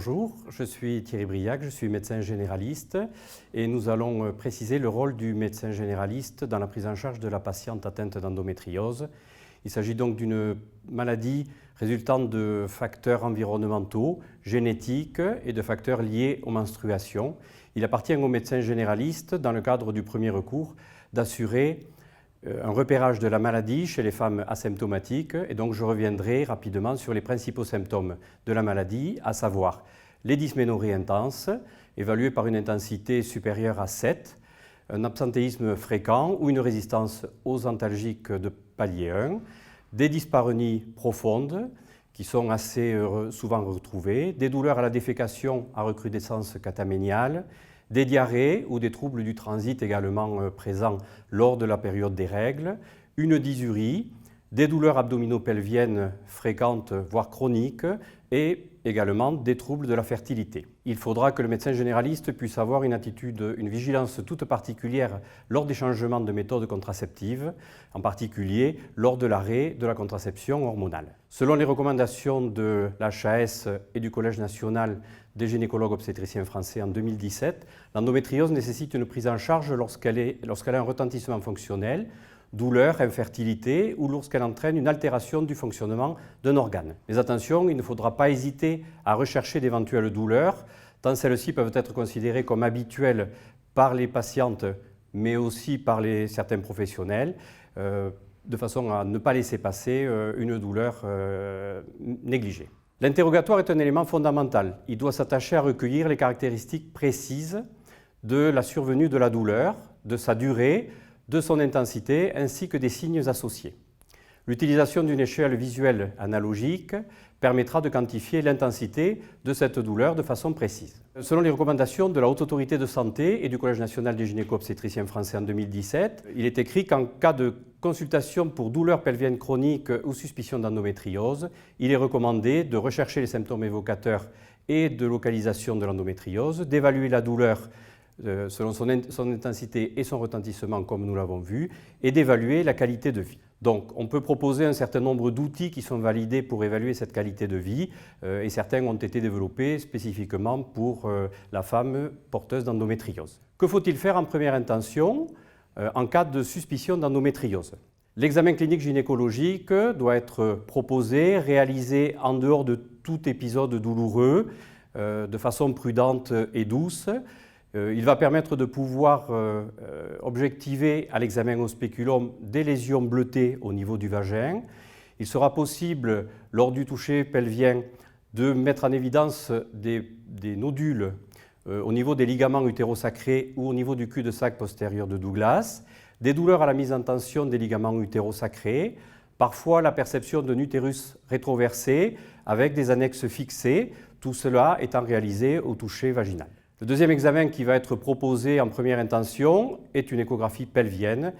Bonjour, je suis Thierry Briac, je suis médecin généraliste et nous allons préciser le rôle du médecin généraliste dans la prise en charge de la patiente atteinte d'endométriose. Il s'agit donc d'une maladie résultant de facteurs environnementaux, génétiques et de facteurs liés aux menstruations. Il appartient au médecin généraliste, dans le cadre du premier recours, d'assurer un repérage de la maladie chez les femmes asymptomatiques et donc je reviendrai rapidement sur les principaux symptômes de la maladie, à savoir les dysménorrhées intenses, évaluées par une intensité supérieure à 7, un absentéisme fréquent ou une résistance aux antalgiques de palier 1, des dyspareunies profondes qui sont assez souvent retrouvées, des douleurs à la défécation à recrudescence cataméniale, des diarrhées ou des troubles du transit également présents lors de la période des règles, une dysurie, des douleurs abdominopelviennes fréquentes voire chroniques et également des troubles de la fertilité. Il faudra que le médecin généraliste puisse avoir une attitude, une vigilance toute particulière lors des changements de méthode contraceptive, en particulier lors de l'arrêt de la contraception hormonale. Selon les recommandations de l'HAS et du Collège national des gynécologues obstétriciens français en 2017, l'endométriose nécessite une prise en charge lorsqu'elle a un retentissement fonctionnel, douleur, infertilité ou lorsqu'elle entraîne une altération du fonctionnement d'un organe. Mais attention, il ne faudra pas hésiter à rechercher d'éventuelles douleurs, tant celles-ci peuvent être considérées comme habituelles par les patientes, mais aussi par certains professionnels, de façon à ne pas laisser passer une douleur négligée. L'interrogatoire est un élément fondamental. Il doit s'attacher à recueillir les caractéristiques précises de la survenue de la douleur, de sa durée, de son intensité ainsi que des signes associés. L'utilisation d'une échelle visuelle analogique permettra de quantifier l'intensité de cette douleur de façon précise. Selon les recommandations de la Haute Autorité de Santé et du Collège national des gynéco-obstétriciens français en 2017, il est écrit qu'en cas de consultation pour douleur pelvienne chronique ou suspicion d'endométriose, il est recommandé de rechercher les symptômes évocateurs et de localisation de l'endométriose, d'évaluer la douleur selon son intensité et son retentissement comme nous l'avons vu, et d'évaluer la qualité de vie. Donc on peut proposer un certain nombre d'outils qui sont validés pour évaluer cette qualité de vie et certains ont été développés spécifiquement pour la femme porteuse d'endométriose. Que faut-il faire en première intention en cas de suspicion d'endométriose? L'examen clinique gynécologique doit être proposé, réalisé en dehors de tout épisode douloureux, de façon prudente et douce. Il va permettre de pouvoir objectiver à l'examen au spéculum des lésions bleutées au niveau du vagin. Il sera possible, lors du toucher pelvien, de mettre en évidence des nodules au niveau des ligaments utérosacrés ou au niveau du cul-de-sac postérieur de Douglas, des douleurs à la mise en tension des ligaments utérosacrés, parfois la perception d'un utérus rétroversé avec des annexes fixées, tout cela étant réalisé au toucher vaginal. Le deuxième examen qui va être proposé en première intention est une échographie pelvienne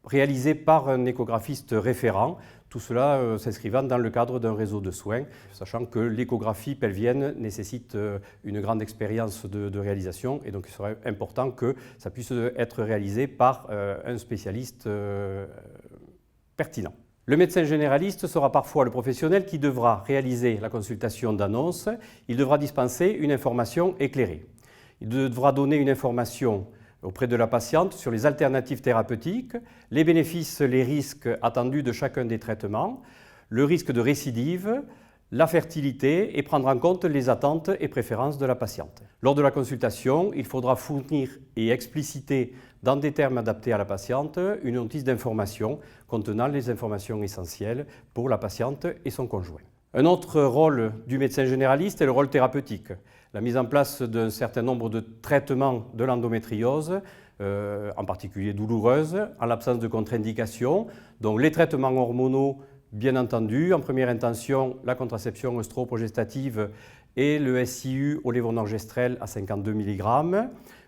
réalisée par un échographiste référent, tout cela s'inscrivant dans le cadre d'un réseau de soins, sachant que l'échographie pelvienne nécessite une grande expérience de réalisation et donc il serait important que ça puisse être réalisé par un spécialiste pertinent. Le médecin généraliste sera parfois le professionnel qui devra réaliser la consultation d'annonce. Il devra dispenser une information éclairée. Il devra donner une information auprès de la patiente sur les alternatives thérapeutiques, les bénéfices, les risques attendus de chacun des traitements, le risque de récidive, la fertilité et prendre en compte les attentes et préférences de la patiente. Lors de la consultation, il faudra fournir et expliciter dans des termes adaptés à la patiente une notice d'information contenant les informations essentielles pour la patiente et son conjoint. Un autre rôle du médecin généraliste est le rôle thérapeutique. La mise en place d'un certain nombre de traitements de l'endométriose, en particulier douloureuse, en l'absence de contre-indication, donc les traitements hormonaux. Bien entendu, en première intention, la contraception œstroprogestative et le SIU au lévonorgestrel à 52 mg,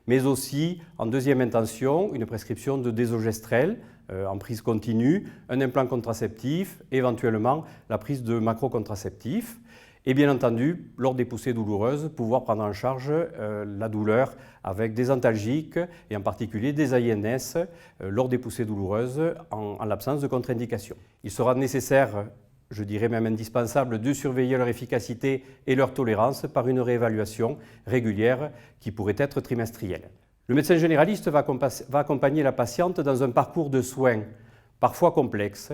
mais aussi en deuxième intention, une prescription de désogestrel en prise continue, un implant contraceptif, éventuellement la prise de macrocontraceptifs. Et bien entendu, lors des poussées douloureuses, pouvoir prendre en charge la douleur avec des antalgiques et en particulier des INS lors des poussées douloureuses en l'absence de contre-indication. Il sera nécessaire je dirais même indispensable, de surveiller leur efficacité et leur tolérance par une réévaluation régulière qui pourrait être trimestrielle. Le médecin généraliste va accompagner la patiente dans un parcours de soins parfois complexe,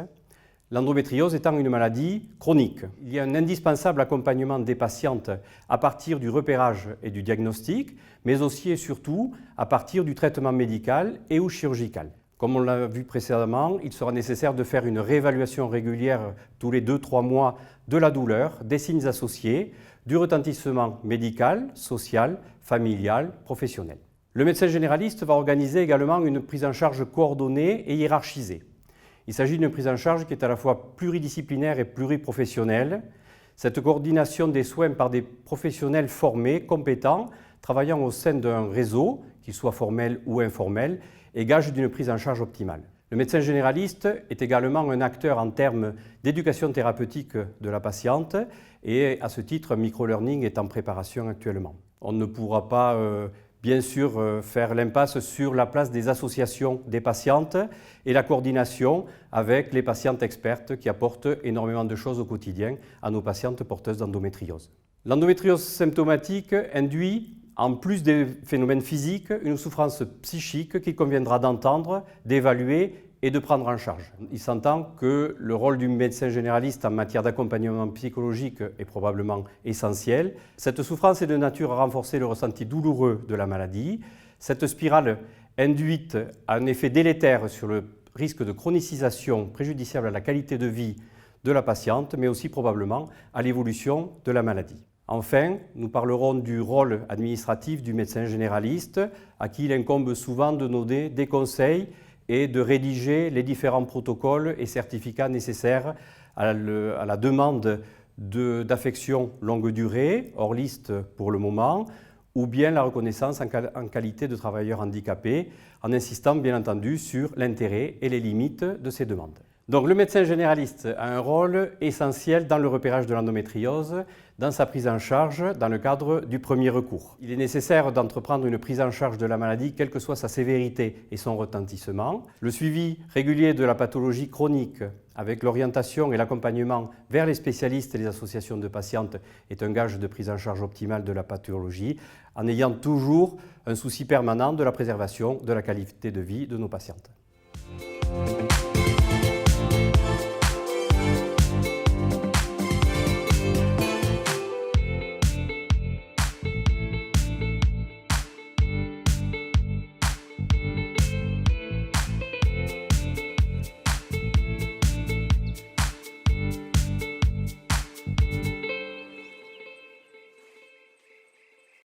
l'endométriose étant une maladie chronique. Il y a un indispensable accompagnement des patientes à partir du repérage et du diagnostic, mais aussi et surtout à partir du traitement médical et ou chirurgical. Comme on l'a vu précédemment, il sera nécessaire de faire une réévaluation régulière tous les 2-3 mois de la douleur, des signes associés, du retentissement médical, social, familial, professionnel. Le médecin généraliste va organiser également une prise en charge coordonnée et hiérarchisée. Il s'agit d'une prise en charge qui est à la fois pluridisciplinaire et pluriprofessionnelle. Cette coordination des soins par des professionnels formés, compétents, travaillant au sein d'un réseau, qu'il soit formel ou informel, est gage d'une prise en charge optimale. Le médecin généraliste est également un acteur en termes d'éducation thérapeutique de la patiente et à ce titre, un micro-learning est en préparation actuellement. On ne pourra pas bien sûr faire l'impasse sur la place des associations des patientes et la coordination avec les patientes expertes qui apportent énormément de choses au quotidien à nos patientes porteuses d'endométriose. L'endométriose symptomatique induit, en plus des phénomènes physiques, une souffrance psychique qu'il conviendra d'entendre, d'évaluer et de prendre en charge. Il s'entend que le rôle du médecin généraliste en matière d'accompagnement psychologique est probablement essentiel. Cette souffrance est de nature à renforcer le ressenti douloureux de la maladie. Cette spirale induite a un effet délétère sur le risque de chronicisation préjudiciable à la qualité de vie de la patiente, mais aussi probablement à l'évolution de la maladie. Enfin, nous parlerons du rôle administratif du médecin généraliste, à qui il incombe souvent de donner des conseils et de rédiger les différents protocoles et certificats nécessaires à la demande d'affection longue durée, hors liste pour le moment, ou bien la reconnaissance en qualité de travailleur handicapé, en insistant bien entendu sur l'intérêt et les limites de ces demandes. Donc le médecin généraliste a un rôle essentiel dans le repérage de l'endométriose, dans sa prise en charge dans le cadre du premier recours. Il est nécessaire d'entreprendre une prise en charge de la maladie, quelle que soit sa sévérité et son retentissement. Le suivi régulier de la pathologie chronique avec l'orientation et l'accompagnement vers les spécialistes et les associations de patientes est un gage de prise en charge optimale de la pathologie, en ayant toujours un souci permanent de la préservation de la qualité de vie de nos patientes.